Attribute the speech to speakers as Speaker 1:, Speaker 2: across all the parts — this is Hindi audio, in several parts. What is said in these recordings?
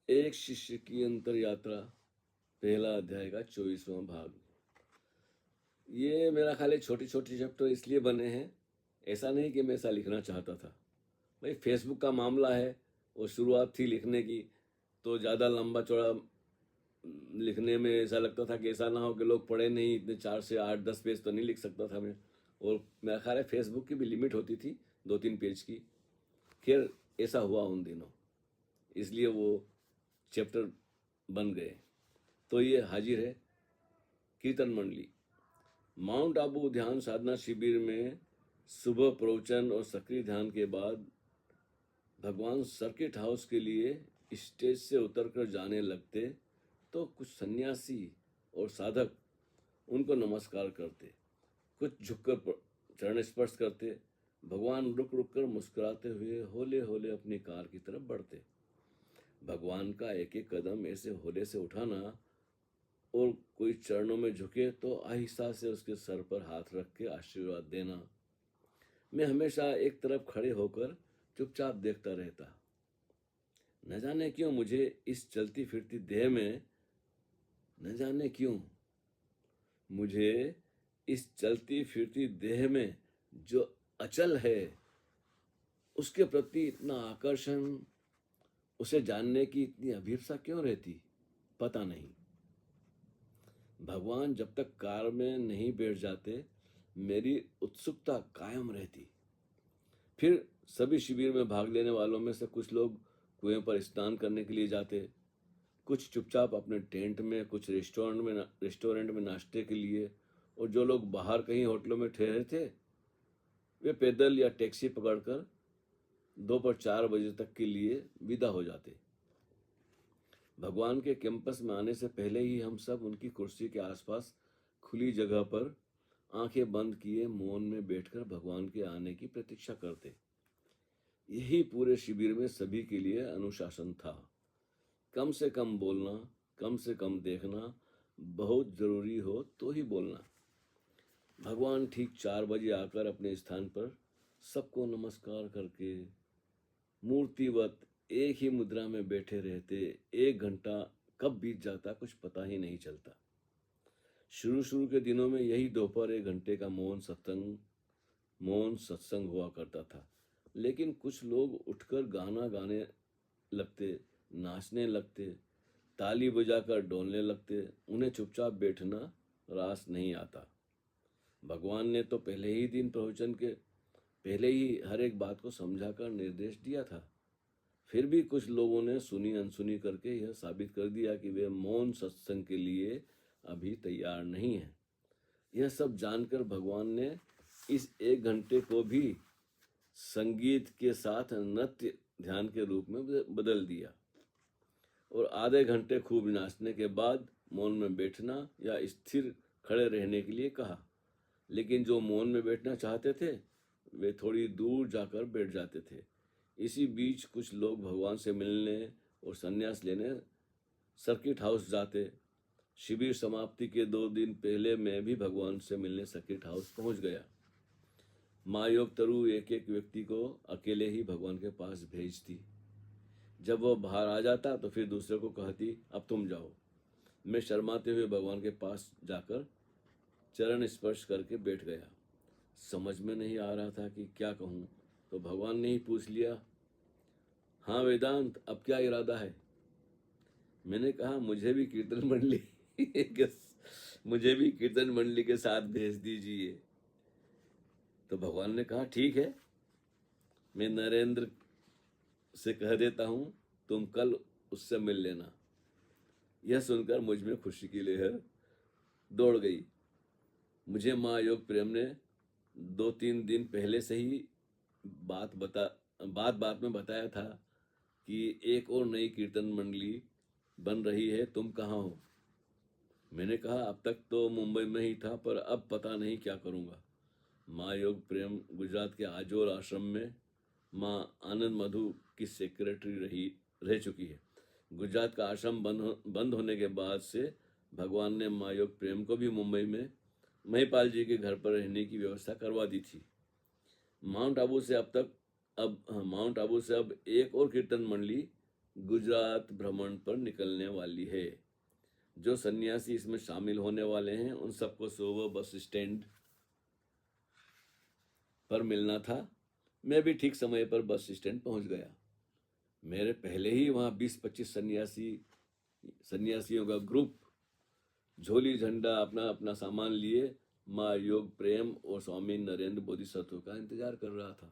Speaker 1: एक शिष्य की अंतर यात्रा, पहला अध्याय का 24वां भाग। ये मेरा ख्याल है छोटे छोटे चैप्टर इसलिए बने हैं, ऐसा नहीं कि मैं ऐसा लिखना चाहता था। भाई फेसबुक का मामला है, वो शुरुआत थी लिखने की, तो ज़्यादा लंबा चौड़ा लिखने में ऐसा लगता था कि ऐसा ना हो कि लोग पढ़े नहीं, इतने 4 से 8 10 पेज तो नहीं लिख सकता था मैं। और मेरा ख्याल है फेसबुक की भी लिमिट होती थी 2-3 पेज की। खैर ऐसा हुआ उन दिनों, इसलिए वो चैप्टर बन गए। तो ये हाजिर है कीर्तन मंडली। माउंट आबू ध्यान साधना शिविर में सुबह प्रवचन और सक्रिय ध्यान के बाद भगवान सर्किट हाउस के लिए स्टेज से उतरकर जाने लगते तो कुछ सन्यासी और साधक उनको नमस्कार करते, कुछ झुककर चरण स्पर्श करते। भगवान रुक रुक कर मुस्कुराते हुए होले होले अपनी कार की तरफ बढ़ते। भगवान का एक एक कदम ऐसे होले से उठाना और कोई चरणों में झुके तो आहिस्ता से उसके सर पर हाथ रख के आशीर्वाद देना। मैं हमेशा एक तरफ खड़े होकर चुपचाप देखता रहता। न जाने क्यों मुझे इस चलती फिरती देह में न जाने क्यों मुझे इस चलती फिरती देह में जो अचल है उसके प्रति इतना आकर्षण, उसे जानने की इतनी अभिप्सा क्यों रहती, पता नहीं। भगवान जब तक कार में नहीं बैठ जाते मेरी उत्सुकता कायम रहती। फिर सभी शिविर में भाग लेने वालों में से कुछ लोग कुएं पर स्नान करने के लिए जाते, कुछ चुपचाप अपने टेंट में, कुछ रेस्टोरेंट में नाश्ते के लिए, और जो लोग बाहर कहीं होटलों में ठहरे थे वे पैदल या टैक्सी पकड़कर दोपहर 4 बजे तक के लिए विदा हो जाते। भगवान के कैंपस में आने से पहले ही हम सब उनकी कुर्सी के आसपास खुली जगह पर आंखें बंद किए मौन में बैठकर भगवान के आने की प्रतीक्षा करते। यही पूरे शिविर में सभी के लिए अनुशासन था। कम से कम बोलना, कम से कम देखना, बहुत जरूरी हो तो ही बोलना। भगवान ठीक 4 बजे आकर अपने स्थान पर सबको नमस्कार करके मूर्तिवत एक ही मुद्रा में बैठे रहते। 1 घंटा कब बीत जाता कुछ पता ही नहीं चलता। शुरू शुरू के दिनों में यही दोपहर 1 घंटे का मौन सत्संग हुआ करता था। लेकिन कुछ लोग उठकर गाना गाने लगते, नाचने लगते, ताली बजाकर डोलने लगते। उन्हें चुपचाप बैठना रास नहीं आता। भगवान ने तो पहले ही दिन प्रवचन के पहले ही हर एक बात को समझाकर निर्देश दिया था। फिर भी कुछ लोगों ने सुनी अनसुनी करके यह साबित कर दिया कि वे मौन सत्संग के लिए अभी तैयार नहीं है। यह सब जानकर भगवान ने इस 1 घंटे को भी संगीत के साथ नृत्य ध्यान के रूप में बदल दिया और आधे घंटे खूब नाचने के बाद मौन में बैठना या स्थिर खड़े रहने के लिए कहा। लेकिन जो मौन में बैठना चाहते थे वे थोड़ी दूर जाकर बैठ जाते थे। इसी बीच कुछ लोग भगवान से मिलने और संन्यास लेने सर्किट हाउस जाते। शिविर समाप्ति के 2 दिन पहले मैं भी भगवान से मिलने सर्किट हाउस पहुंच गया। माँ योग तरु एक एक व्यक्ति को अकेले ही भगवान के पास भेजती। जब वह बाहर आ जाता तो फिर दूसरे को कहती अब तुम जाओ। मैं शर्माते हुए भगवान के पास जाकर चरण स्पर्श करके बैठ गया। समझ में नहीं आ रहा था कि क्या कहूँ, तो भगवान ने ही पूछ लिया, हाँ वेदांत, अब क्या इरादा है? मैंने कहा मुझे भी कीर्तन मंडली के साथ भेज दीजिए। तो भगवान ने कहा ठीक है, मैं नरेंद्र से कह देता हूँ, तुम कल उससे मिल लेना। यह सुनकर मुझ में खुशी की लहर दौड़ गई। मुझे माँ योग प्रेम ने 2-3 दिन पहले से ही बात बात में बताया था कि एक और नई कीर्तन मंडली बन रही है, तुम कहाँ हो? मैंने कहा अब तक तो मुंबई में ही था, पर अब पता नहीं क्या करूँगा। माँ योग प्रेम गुजरात के आजोर आश्रम में माँ आनंद मधु की सेक्रेटरी रह चुकी है। गुजरात का आश्रम बंद होने के बाद से भगवान ने माँ योग प्रेम को भी मुंबई में महिपाल जी के घर पर रहने की व्यवस्था करवा दी थी। माउंट आबू से अब एक और कीर्तन मंडली गुजरात भ्रमण पर निकलने वाली है। जो सन्यासी इसमें शामिल होने वाले हैं उन सबको सुबह बस स्टैंड पर मिलना था। मैं भी ठीक समय पर बस स्टैंड पहुंच गया। मेरे पहले ही वहां 20-25 सन्यासियों का ग्रुप झोली झंडा अपना अपना सामान लिए माँ योग प्रेम और स्वामी नरेंद्र बोधिसत्व का इंतजार कर रहा था।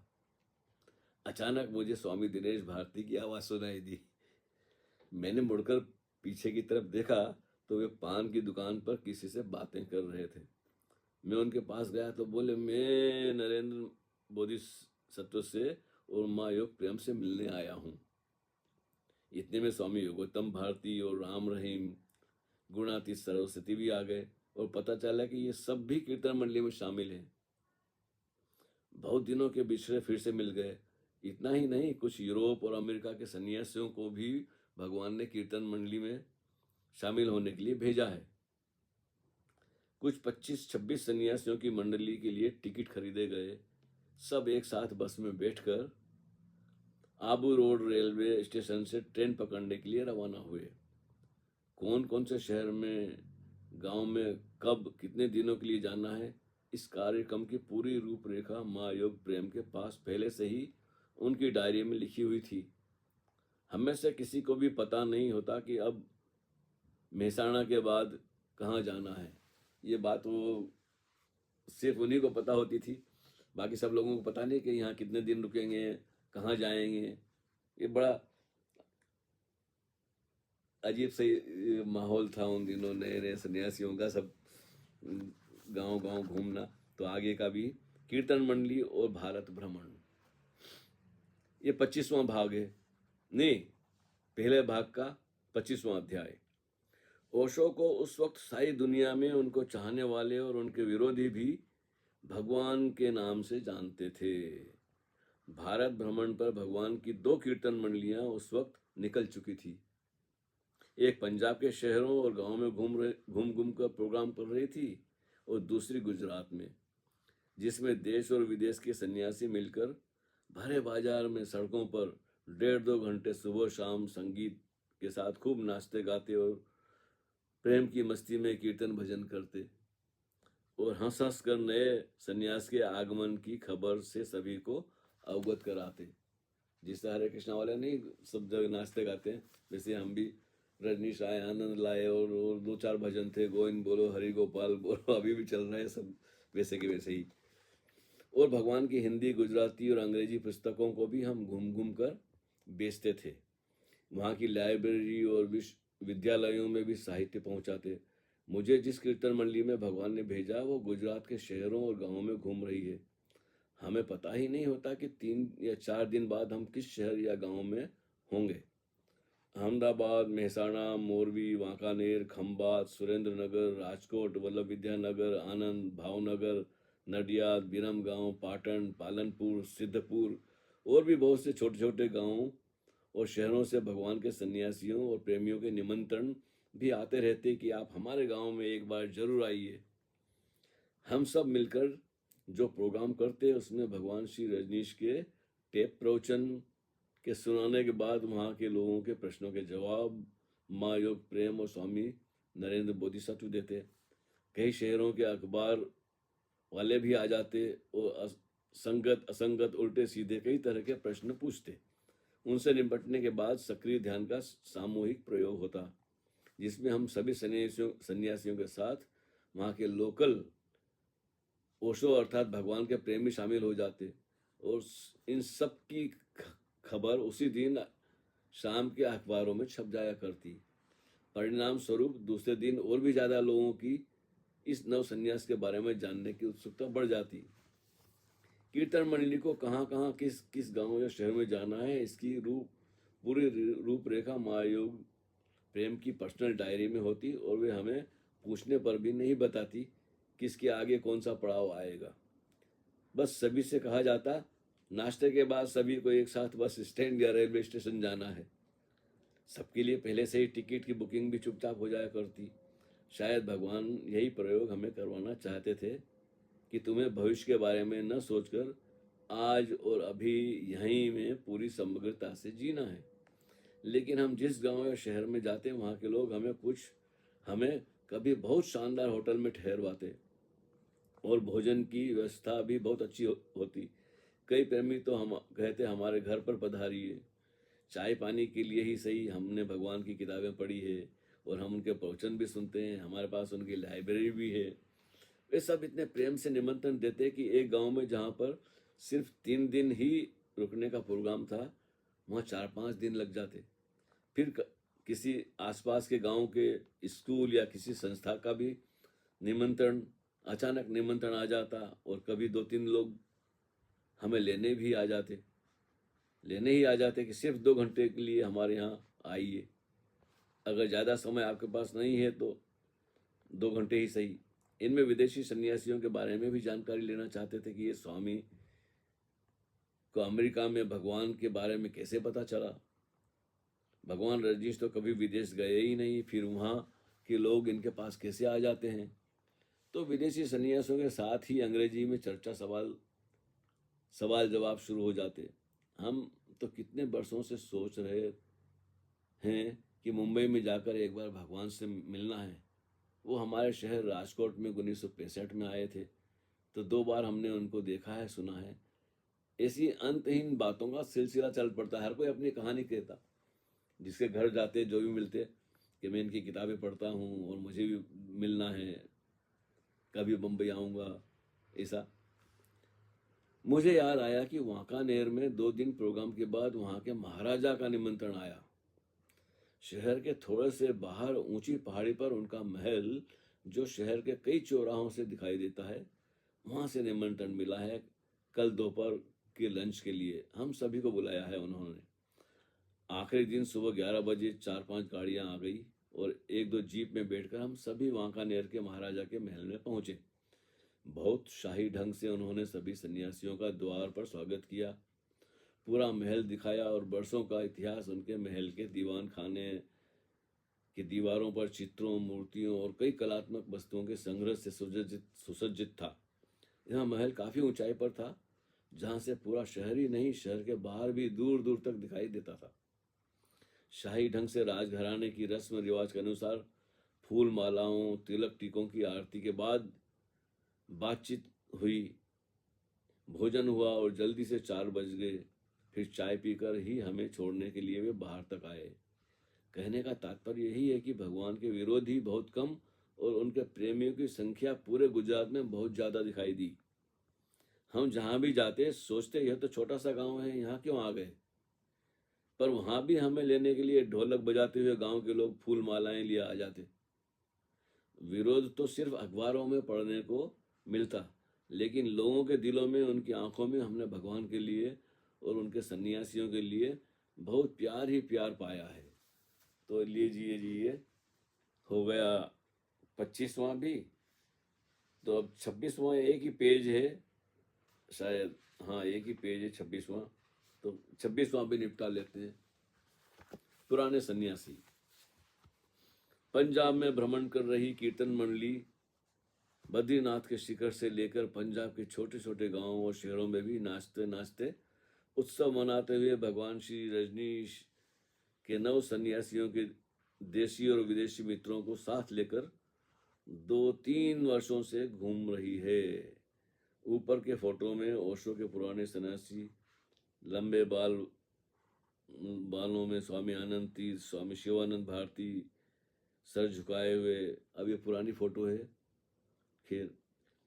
Speaker 1: अचानक मुझे स्वामी दिनेश भारती की आवाज सुनाई दी। मैंने मुड़कर पीछे की तरफ देखा तो वे पान की दुकान पर किसी से बातें कर रहे थे। मैं उनके पास गया तो बोले, मैं नरेंद्र बोधिसत्व से और माँ योग प्रेम से मिलने आया हूँ। इतने में स्वामी योगोत्तम भारती और राम रहीम गुणातीत सरस्वती भी आ गए और पता चला कि ये सब भी कीर्तन मंडली में शामिल हैं। बहुत दिनों के बिछड़े फिर से मिल गए। इतना ही नहीं, कुछ यूरोप और अमेरिका के सन्यासियों को भी भगवान ने कीर्तन मंडली में शामिल होने के लिए भेजा है। कुछ 25-26 सन्यासियों की मंडली के लिए टिकट खरीदे गए। सब एक साथ बस में बैठकर आबू रोड रेलवे स्टेशन से ट्रेन पकड़ने के लिए रवाना हुए। कौन कौन से शहर में, गांव में, कब, कितने दिनों के लिए जाना है, इस कार्यक्रम की पूरी रूपरेखा माँ योग प्रेम के पास पहले से ही उनकी डायरी में लिखी हुई थी। हम में से किसी को भी पता नहीं होता कि अब मेहसाणा के बाद कहाँ जाना है। ये बात वो सिर्फ उन्हीं को पता होती थी। बाकी सब लोगों को पता नहीं कि यहाँ कितने दिन रुकेंगे, कहाँ जाएंगे। ये बड़ा अजीब से माहौल था उन दिनों। नए नए सन्यासियों का सब गांव गांव घूमना। तो आगे का भी कीर्तन मंडली और भारत भ्रमण, ये 25वां भाग है। नहीं, पहले भाग का 25वां अध्याय। ओशो को उस वक्त सारी दुनिया में उनको चाहने वाले और उनके विरोधी भी भगवान के नाम से जानते थे। भारत भ्रमण पर भगवान की 2 कीर्तन मंडलियां उस वक्त निकल चुकी थी। एक पंजाब के शहरों और गांवों में घूम घूम कर प्रोग्राम कर रही थी और दूसरी गुजरात में, जिसमें देश और विदेश के सन्यासी मिलकर भरे बाजार में सड़कों पर 1.5-2 घंटे सुबह शाम संगीत के साथ खूब नाचते गाते और प्रेम की मस्ती में कीर्तन भजन करते और हंस हंस कर नए सन्यास के आगमन की खबर से सभी को अवगत कराते। जिस हरे कृष्णा वाले नहीं सब जगह नाचते गाते हैं, वैसे हम भी रजनीश आए, आनंद लाए और 2-4 भजन थे, गोविंद बोलो, हरि गोपाल बोलो, अभी भी चल रहे हैं सब वैसे के वैसे ही। और भगवान की हिंदी, गुजराती और अंग्रेजी पुस्तकों को भी हम घूम घूम कर बेचते थे। वहाँ की लाइब्रेरी और विद्यालयों में भी साहित्य पहुँचाते। मुझे जिस कीर्तन मंडली में भगवान ने भेजा वो गुजरात के शहरों और गांवों में घूम रही है। हमें पता ही नहीं होता कि 3 या 4 दिन बाद हम किस शहर या गांव में होंगे। अहमदाबाद, मेहसाणा, मोरबी, वांकानेर, खंभात, सुरेंद्र नगर, राजकोट, वल्लभ विद्यानगर, आनंद, भावनगर, नडियाद, बिरमगांव, पाटन, पालनपुर, सिद्धपुर और भी बहुत से छोटे छोटे गांवों और शहरों से भगवान के सन्यासियों और प्रेमियों के निमंत्रण भी आते रहते कि आप हमारे गांव में एक बार जरूर आइए। हम सब मिलकर जो प्रोग्राम करते उसमें भगवान श्री रजनीश के टेप प्रवचन के सुनाने के बाद वहाँ के लोगों के प्रश्नों के जवाब माँ योग प्रेम और स्वामी नरेंद्र बोधिसत्व देते। कई शहरों के अखबार वाले भी आ जाते और संगत असंगत उल्टे सीधे कई तरह के प्रश्न पूछते। उनसे निपटने के बाद सक्रिय ध्यान का सामूहिक प्रयोग होता, जिसमें हम सभी सन्यासियों के साथ वहाँ के लोकल ओशो अर्थात भगवान के प्रेमी शामिल हो जाते और इन सब की खबर उसी दिन शाम के अखबारों में छप जाया करती। परिणाम स्वरूप दूसरे दिन और भी ज्यादा लोगों की इस नव संन्यास के बारे में जानने की उत्सुकता बढ़ जाती। कीर्तन मंडली को कहाँ कहाँ किस किस गांव या शहर में जाना है, इसकी पूरी रूपरेखा माँ योग प्रेम की पर्सनल डायरी में होती और वे हमें पूछने पर भी नहीं बताती किसके आगे कौन सा पड़ाव आएगा। बस सभी से कहा जाता, नाश्ते के बाद सभी को एक साथ बस स्टैंड या रेलवे स्टेशन जाना है। सबके लिए पहले से ही टिकट की बुकिंग भी चुपचाप हो जाया करती। शायद भगवान यही प्रयोग हमें करवाना चाहते थे कि तुम्हें भविष्य के बारे में न सोचकर आज और अभी यहीं में पूरी समग्रता से जीना है। लेकिन हम जिस गांव या शहर में जाते हैं वहाँ के लोग हमें कभी बहुत शानदार होटल में ठहरवाते और भोजन की व्यवस्था भी बहुत अच्छी होती। कई प्रेमी तो हम कहते हमारे घर पर पधारिए। चाय पानी के लिए ही सही हमने भगवान की किताबें पढ़ी है और हम उनके प्रवचन भी सुनते हैं, हमारे पास उनकी लाइब्रेरी भी है। वे सब इतने प्रेम से निमंत्रण देते कि एक गांव में जहाँ पर सिर्फ 3 दिन ही रुकने का प्रोग्राम था, वहाँ 4-5 दिन लग जाते। फिर किसी आसपास के गांव के स्कूल या किसी संस्था का भी निमंत्रण अचानक निमंत्रण आ जाता और कभी 2-3 लोग हमें लेने ही आ जाते कि सिर्फ 2 घंटे के लिए हमारे यहाँ आइए। अगर ज़्यादा समय आपके पास नहीं है तो 2 घंटे ही सही। इनमें विदेशी सन्यासियों के बारे में भी जानकारी लेना चाहते थे कि ये स्वामी को अमेरिका में भगवान के बारे में कैसे पता चला। भगवान रजनीश तो कभी विदेश गए ही नहीं, फिर वहाँ के लोग इनके पास कैसे आ जाते हैं। तो विदेशी सन्यासियों के साथ ही अंग्रेजी में चर्चा सवाल जवाब शुरू हो जाते। हम तो कितने वर्षों से सोच रहे हैं कि मुंबई में जाकर एक बार भगवान से मिलना है। वो हमारे शहर राजकोट में 1965 में आए थे, तो 2 बार हमने उनको देखा है, सुना है। ऐसी अंतहीन बातों का सिलसिला चल पड़ता है। हर कोई अपनी कहानी कहता, जिसके घर जाते जो भी मिलते कि मैं इनकी किताबें पढ़ता हूँ और मुझे भी मिलना है, कभी बम्बई आऊँगा, ऐसा। मुझे याद आया कि वांकानेर में 2 दिन प्रोग्राम के बाद वहाँ के महाराजा का निमंत्रण आया। शहर के थोड़े से बाहर ऊंची पहाड़ी पर उनका महल, जो शहर के कई चौराहों से दिखाई देता है, वहाँ से निमंत्रण मिला है। कल दोपहर के लंच के लिए हम सभी को बुलाया है उन्होंने। आखिरी दिन सुबह 11 बजे 4-5 गाड़ियां आ गई और 1-2 जीप में बैठकर हम सभी वांकानेर के महाराजा के महल में पहुंचे। बहुत शाही ढंग से उन्होंने सभी सन्यासियों का द्वार पर स्वागत किया, पूरा महल दिखाया और बरसों का इतिहास उनके महल के दीवान खाने की दीवारों पर चित्रों, मूर्तियों और कई कलात्मक वस्तुओं के संग्रह से सुसज्जित था। यह महल काफी ऊंचाई पर था, जहां से पूरा शहर ही नहीं, शहर के बाहर भी दूर दूर तक दिखाई देता था। शाही ढंग से राजघराने की रस्म रिवाज के अनुसार फूल मालाओं, तिलक टीकों की आरती के बाद बातचीत हुई, भोजन हुआ और जल्दी से 4 बज गए। फिर चाय पीकर ही हमें छोड़ने के लिए वे बाहर तक आए। कहने का तात्पर्य यही है कि भगवान के विरोधी बहुत कम और उनके प्रेमियों की संख्या पूरे गुजरात में बहुत ज्यादा दिखाई दी। हम जहां भी जाते सोचते यह तो छोटा सा गांव है, यहाँ क्यों आ गए। पर वहां भी हमें लेने के लिए ढोलक बजाते हुए गांव के लोग फूल मालाएं लिए आ जाते। विरोध तो सिर्फ अखबारों में पढ़ने को मिलता, लेकिन लोगों के दिलों में, उनकी आंखों में हमने भगवान के लिए और उनके सन्यासियों के लिए बहुत प्यार ही प्यार पाया है। तो लीजिए जी, ये हो गया 25वां भी। तो अब 26वां एक ही पेज है शायद, हाँ एक ही पेज है 26वां। तो 26वां भी निपटा लेते हैं। पुराने सन्यासी। पंजाब में भ्रमण कर रही कीर्तन मंडली बद्रीनाथ के शिखर से लेकर पंजाब के छोटे छोटे गांवों और शहरों में भी नाचते नाचते, उत्सव मनाते हुए भगवान श्री रजनीश के 9 सन्यासियों के देशी और विदेशी मित्रों को साथ लेकर 2-3 वर्षों से घूम रही है। ऊपर के फोटो में ओशो के पुराने सन्यासी, लंबे बालों में स्वामी आनंद तीर्थ, स्वामी शिवानंद भारती सर झुकाए हुए। अब ये पुरानी फोटो है। खैर,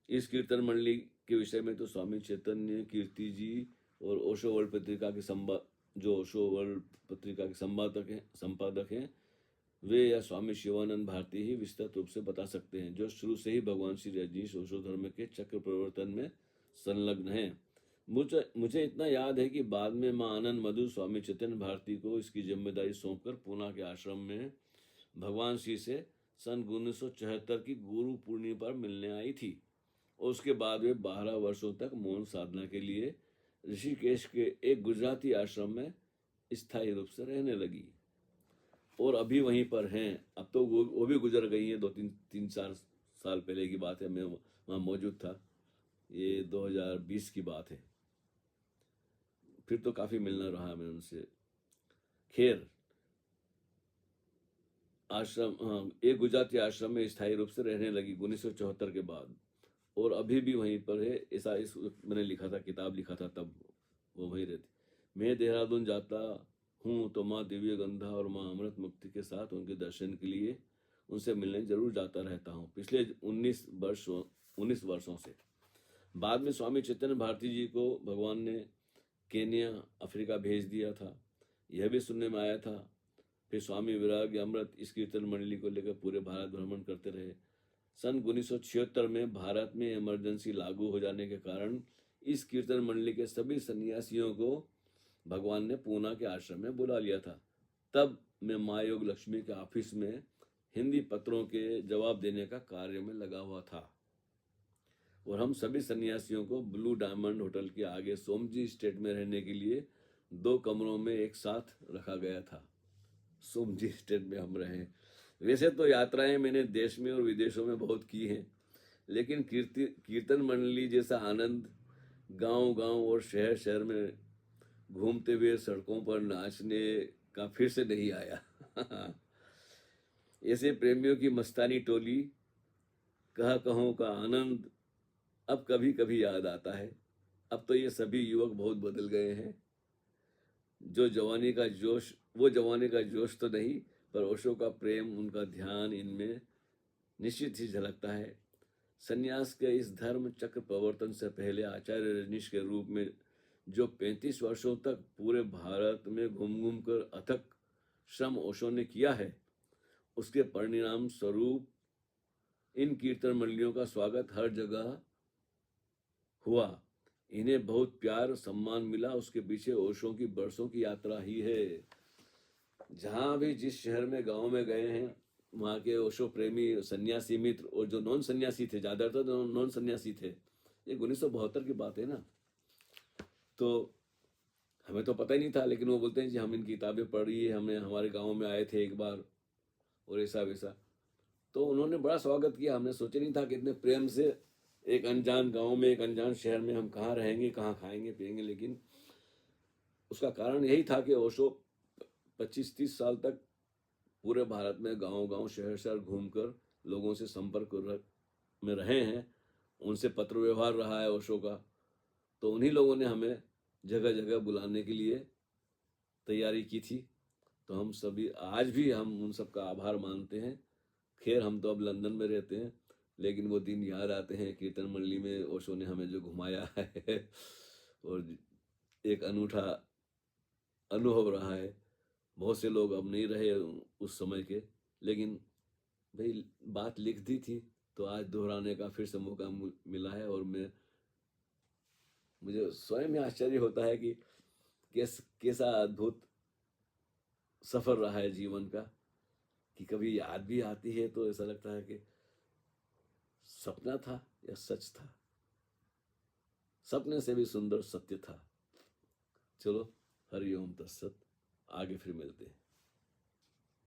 Speaker 1: इस कीर्तन मंडली के विषय में तो स्वामी चैतन्य कीर्ति जी और ओशो वर्ल्ड पत्रिका के जो ओशो वर्ल्ड पत्रिका के संपादक हैं, वे या स्वामी शिवानंद भारती ही विस्तृत रूप से बता सकते हैं, जो शुरू से ही भगवान श्री रजनीश ओशो धर्म के चक्र प्रवर्तन में संलग्न हैं। मुझे इतना याद है कि बाद में मां आनंद मधु स्वामी चैतन्य भारती को इसकी जिम्मेदारी सौंपकर पूना के आश्रम में भगवान श्री से सन 1974 की गुरु पूर्णिमा पर मिलने आई थी और उसके बाद वे 12 वर्षों तक मौन साधना के लिए ऋषिकेश के एक गुजराती आश्रम में स्थायी रूप से रहने लगी और अभी वहीं पर हैं। अब तो वो भी गुजर गई हैं, 2-3-4 साल पहले की बात है, मैं वहाँ मौजूद था। ये 2020 की बात है। फिर तो काफ़ी मिलना रहा मैं उनसे। खैर, आश्रम, हाँ, एक गुजराती आश्रम में स्थायी रूप से रहने लगी 1974 के बाद, और अभी भी वहीं पर है। ऐसा इस मैंने लिखा था, किताब लिखा था तब, वो वहीं रहती। मैं देहरादून जाता हूँ तो माँ दिव्य गंधा और माँ अमृत मुक्ति के साथ उनके दर्शन के लिए उनसे मिलने जरूर जाता रहता हूँ पिछले 19 वर्षों से। बाद में स्वामी चैतन्य भारती जी को भगवान ने केन्या, अफ्रीका भेज दिया था, यह भी सुनने में आया था। फिर स्वामी विराग अमृत इस कीर्तन मंडली को लेकर पूरे भारत भ्रमण करते रहे। सन 1976 में भारत में इमरजेंसी लागू हो जाने के कारण इस कीर्तन मंडली के सभी सन्यासियों को भगवान ने पूना के आश्रम में बुला लिया था। तब मैं माँ योग लक्ष्मी के ऑफिस में हिंदी पत्रों के जवाब देने का कार्य में लगा हुआ था, और हम सभी सन्यासियों को ब्लू डायमंड होटल के आगे सोमजी स्टेट में रहने के लिए 2 कमरों में एक साथ रखा गया था। सोमजी स्टेट में हम रहे। वैसे तो यात्राएं मैंने देश में और विदेशों में बहुत की हैं, लेकिन कीर्तन मंडली जैसा आनंद गांव-गांव और शहर-शहर में घूमते हुए सड़कों पर नाचने का फिर से नहीं आया। ऐसे प्रेमियों की मस्तानी टोली, कहों का आनंद अब कभी कभी याद आता है। अब तो ये सभी युवक बहुत बदल गए हैं। वो जवानी का जोश तो नहीं, पर ओशो का प्रेम, उनका ध्यान इनमें निश्चित ही झलकता है। सन्यास के इस धर्म चक्र प्रवर्तन से पहले आचार्य रजनीश के रूप में जो 35 वर्षों तक पूरे भारत में घूम घूम कर अथक श्रम ओशो ने किया है, उसके परिणाम स्वरूप इन कीर्तन मंडलियों का स्वागत हर जगह हुआ। इन्हें बहुत प्यार सम्मान मिला, उसके पीछे ओशो की बरसों की यात्रा ही है। जहां भी जिस शहर में गांव में गए हैं, वहां के ओशो प्रेमी सन्यासी मित्र और जो नॉन सन्यासी थे, ज्यादातर तो नॉन सन्यासी थे, ये 1972 की बात है ना, तो हमें तो पता ही नहीं था, लेकिन वो बोलते हैं जी हम इन किताबें पढ़ी है, हमें हमारे गांव में आए थे एक बार और ऐसा वैसा। तो उन्होंने बड़ा स्वागत किया। हमने सोचा नहीं था कि इतने प्रेम से एक अनजान गांव में, एक अनजान शहर में हम कहाँ रहेंगे, कहाँ खाएंगे पिएंगे। लेकिन उसका कारण यही था कि ओशो 25-30 साल तक पूरे भारत में गांव-गांव, शहर-शहर घूमकर लोगों से संपर्क में रहे हैं। उनसे पत्र व्यवहार रहा है ओशो का। तो उन्हीं लोगों ने हमें जगह-जगह बुलाने के लिए तैयारी की थी। तो हम सभी आज भी हम उन सब का आभार मानते हैं। खैर हम तो अब लंदन में रहते हैं, लेकिन वो दिन याद आते हैं कीर्तन मंडली में ओशो ने हमें जो घुमाया है और एक अनूठा अनुभव रहा है। बहुत से लोग अब नहीं रहे उस समय के, लेकिन भाई बात लिख दी थी तो आज दोहराने का फिर से मौका मिला है। और मुझे स्वयं में आश्चर्य होता है कि कैसा अद्भुत सफर रहा है जीवन का, कि कभी याद भी आती है तो ऐसा लगता है कि सपना था या सच था। सपने से भी सुंदर सत्य था। चलो, हरि ओम तत्सत। आगे फिर मिलते हैं।